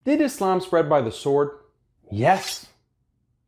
Did Islam spread by the sword? Yes,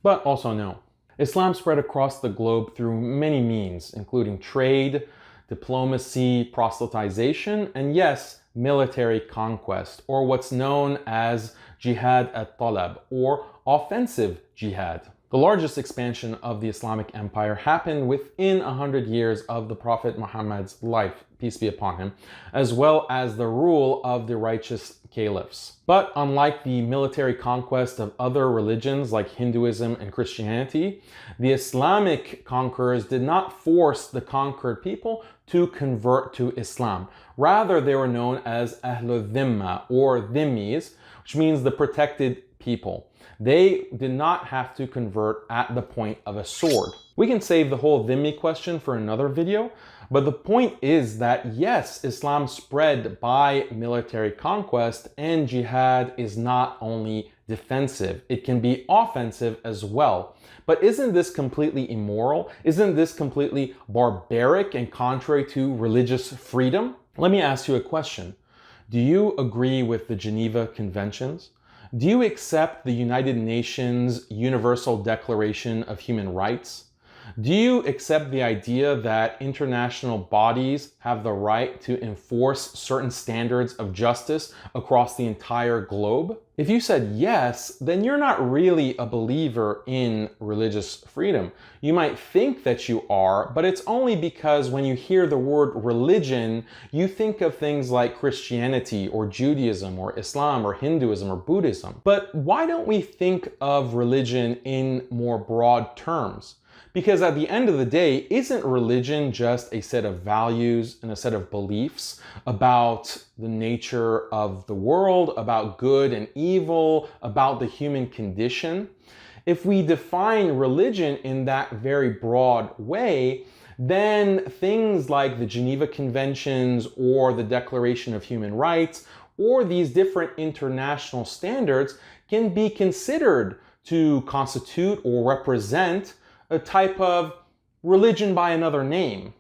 but also no. Islam spread across the globe through many means, including trade, diplomacy, proselytization, and yes, military conquest, or what's known as Jihad at-Talab, or offensive jihad. The largest expansion of the Islamic Empire happened within 100 years of the Prophet Muhammad's life, peace be upon him, as well as the rule of the righteous caliphs. But unlike the military conquest of other religions like Hinduism and Christianity, the Islamic conquerors did not force the conquered people to convert to Islam. Rather, they were known as Ahlul Dhimma, or Dhimmis, which means the protected people. They did not have to convert at the point of a sword. We can save the whole Dhimmi question for another video, but the point is that yes, Islam spread by military conquest, and jihad is not only defensive, it can be offensive as well. But isn't this completely immoral? Isn't this completely barbaric and contrary to religious freedom? Let me ask you a question. Do you agree with the Geneva Conventions? Do you accept the United Nations Universal Declaration of Human Rights? Do you accept the idea that international bodies have the right to enforce certain standards of justice across the entire globe? If you said yes, then you're not really a believer in religious freedom. You might think that you are, but it's only because when you hear the word religion, you think of things like Christianity or Judaism or Islam or Hinduism or Buddhism. But why don't we think of religion in more broad terms? Because at the end of the day, isn't religion just a set of values and a set of beliefs about the nature of the world, about good and evil, about the human condition? If we define religion in that very broad way, then things like the Geneva Conventions or the Declaration of Human Rights or these different international standards can be considered to constitute or represent a type of religion by another name.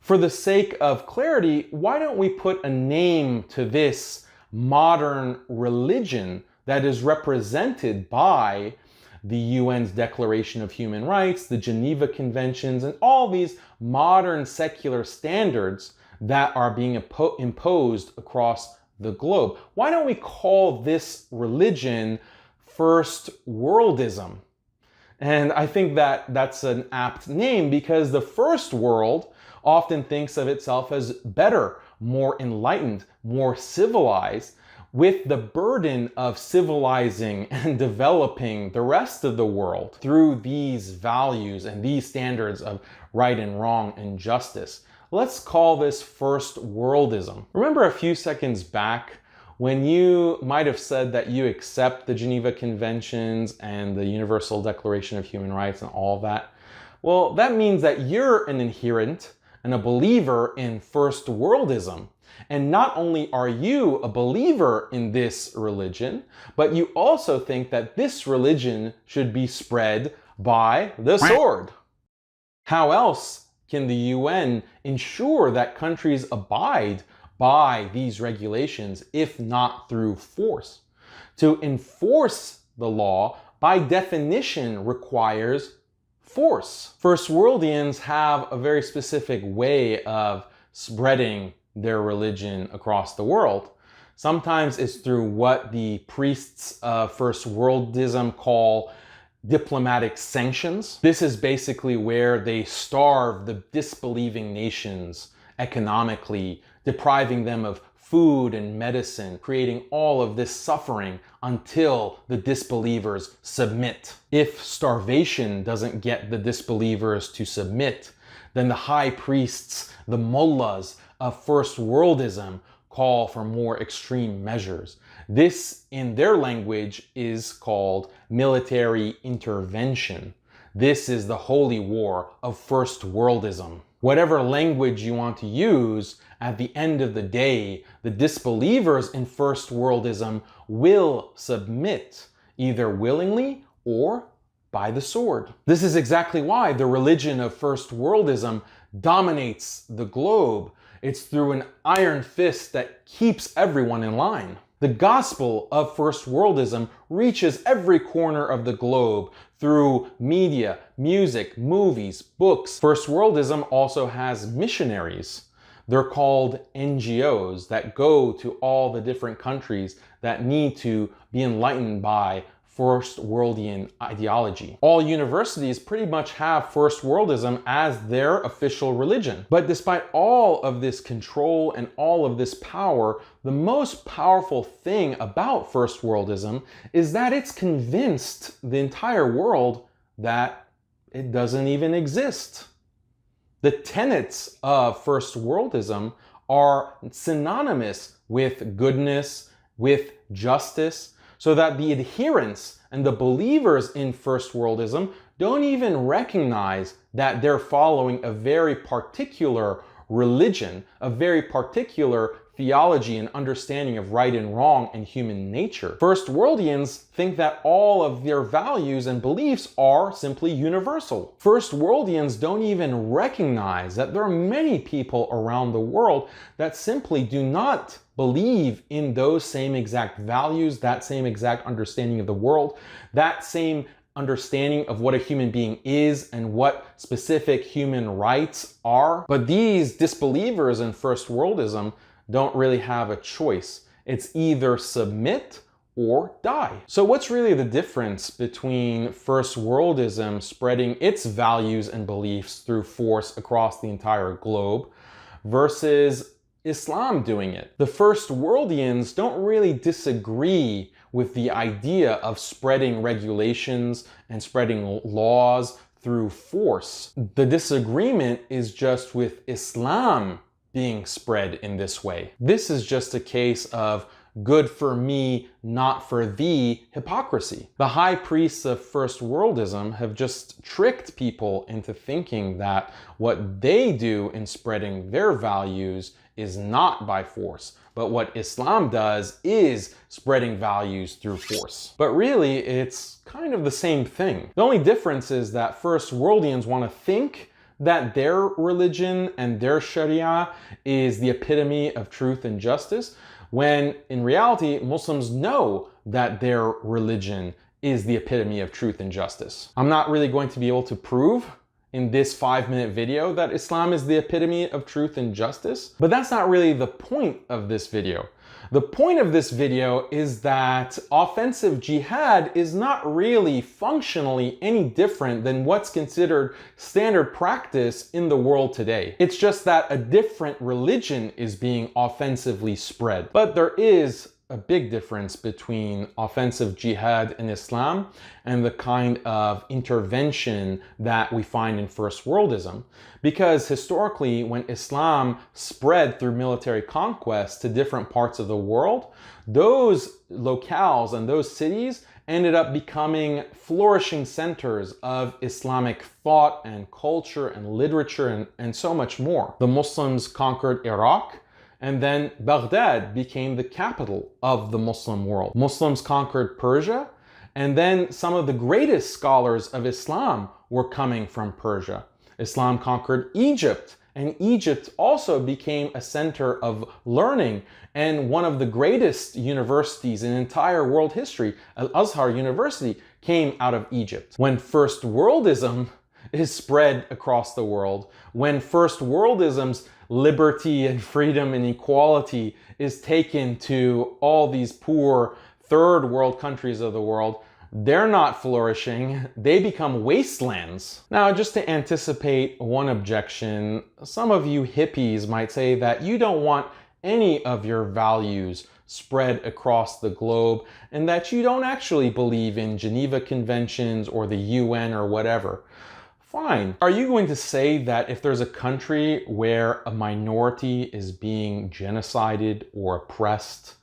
For the sake of clarity, why don't we put a name to this modern religion that is represented by the UN's Declaration of Human Rights, the Geneva Conventions, and all these modern secular standards that are being imposed across the globe? Why don't we call this religion First Worldism? And I think that that's an apt name because the first world often thinks of itself as better, more enlightened, more civilized, with the burden of civilizing and developing the rest of the world through these values and these standards of right and wrong and justice. Let's call this first worldism. Remember a few seconds back when you might have said that you accept the Geneva Conventions and the Universal Declaration of Human Rights and all of that? Well, that means that you're an adherent and a believer in first worldism. And not only are you a believer in this religion, but you also think that this religion should be spread by the sword. How else can the UN ensure that countries abide by these regulations, if not through force? To enforce the law, by definition, requires force. First Worldians have a very specific way of spreading their religion across the world. Sometimes it's through what the priests of First Worldism call diplomatic sanctions. This is basically where they starve the disbelieving nations economically, depriving them of food and medicine, creating all of this suffering until the disbelievers submit. If starvation doesn't get the disbelievers to submit, then the high priests, the mullahs of First Worldism, call for more extreme measures. This, in their language, is called military intervention. This is the holy war of First Worldism. Whatever language you want to use, at the end of the day, the disbelievers in First Worldism will submit, either willingly or by the sword. This is exactly why the religion of First Worldism dominates the globe. It's through an iron fist that keeps everyone in line. The gospel of first worldism reaches every corner of the globe through media, music, movies, books. First worldism also has missionaries. They're called NGOs that go to all the different countries that need to be enlightened by first worldian ideology. All universities pretty much have first worldism as their official religion. But despite all of this control and all of this power, the most powerful thing about first worldism is that it's convinced the entire world that it doesn't even exist. The tenets of first worldism are synonymous with goodness, with justice, so that the adherents and the believers in first worldism don't even recognize that they're following a very particular religion, a very particular theology and understanding of right and wrong and human nature. First worldians think that all of their values and beliefs are simply universal. First worldians don't even recognize that there are many people around the world that simply do not believe in those same exact values, that same exact understanding of the world, that same understanding of what a human being is and what specific human rights are. But these disbelievers in first worldism don't really have a choice. It's either submit or die. So what's really the difference between first worldism spreading its values and beliefs through force across the entire globe versus Islam doing it? The first worldians don't really disagree with the idea of spreading regulations and spreading laws through force. The disagreement is just with Islam being spread in this way. This is just a case of good for me, not for thee hypocrisy. The high priests of first worldism have just tricked people into thinking that what they do in spreading their values is not by force, but what Islam does is spreading values through force. But really, it's kind of the same thing. The only difference is that first worldians want to think that their religion and their Sharia is the epitome of truth and justice, when in reality, Muslims know that their religion is the epitome of truth and justice. I'm not really going to be able to prove in this 5-minute video that Islam is the epitome of truth and justice, but that's not really the point of this video. The point of this video is that offensive jihad is not really functionally any different than what's considered standard practice in the world today. It's just that a different religion is being offensively spread. But there is a big difference between offensive jihad in Islam and the kind of intervention that we find in first worldism. Because historically, when Islam spread through military conquest to different parts of the world, those locales and those cities ended up becoming flourishing centers of Islamic thought and culture and literature and so much more. The Muslims conquered Iraq, and then Baghdad became the capital of the Muslim world. Muslims conquered Persia, and then some of the greatest scholars of Islam were coming from Persia. Islam conquered Egypt, and Egypt also became a center of learning and one of the greatest universities in entire world history. Al-Azhar University came out of Egypt. When first worldism is spread across the world, when first worldism's liberty and freedom and equality is taken to all these poor third world countries of the world, they're not flourishing, they become wastelands. Now, just to anticipate one objection, some of you hippies might say that you don't want any of your values spread across the globe and that you don't actually believe in Geneva Conventions or the UN or whatever. Fine. Are you going to say that if there's a country where a minority is being genocided or oppressed,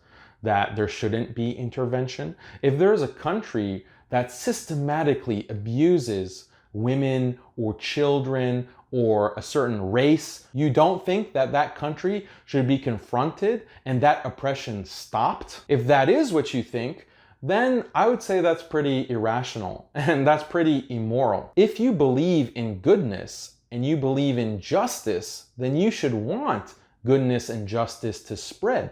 that there shouldn't be intervention? If there's a country that systematically abuses women or children or a certain race, you don't think that that country should be confronted and that oppression stopped? If that is what you think, then I would say that's pretty irrational and that's pretty immoral. If you believe in goodness and you believe in justice, then you should want goodness and justice to spread.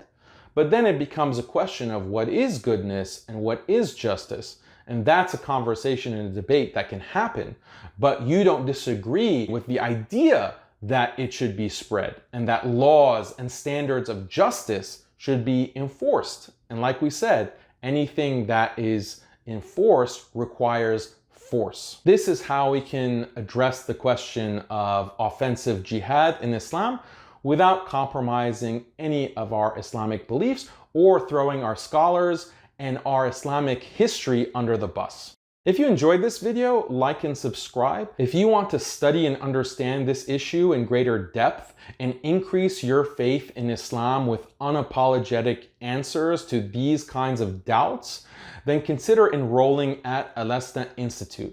But then it becomes a question of what is goodness and what is justice. And that's a conversation and a debate that can happen. But you don't disagree with the idea that it should be spread and that laws and standards of justice should be enforced. And like we said, anything that is enforced requires force. This is how we can address the question of offensive jihad in Islam without compromising any of our Islamic beliefs or throwing our scholars and our Islamic history under the bus. If you enjoyed this video, like and subscribe. If you want to study and understand this issue in greater depth and increase your faith in Islam with unapologetic answers to these kinds of doubts, then consider enrolling at Alesta Institute.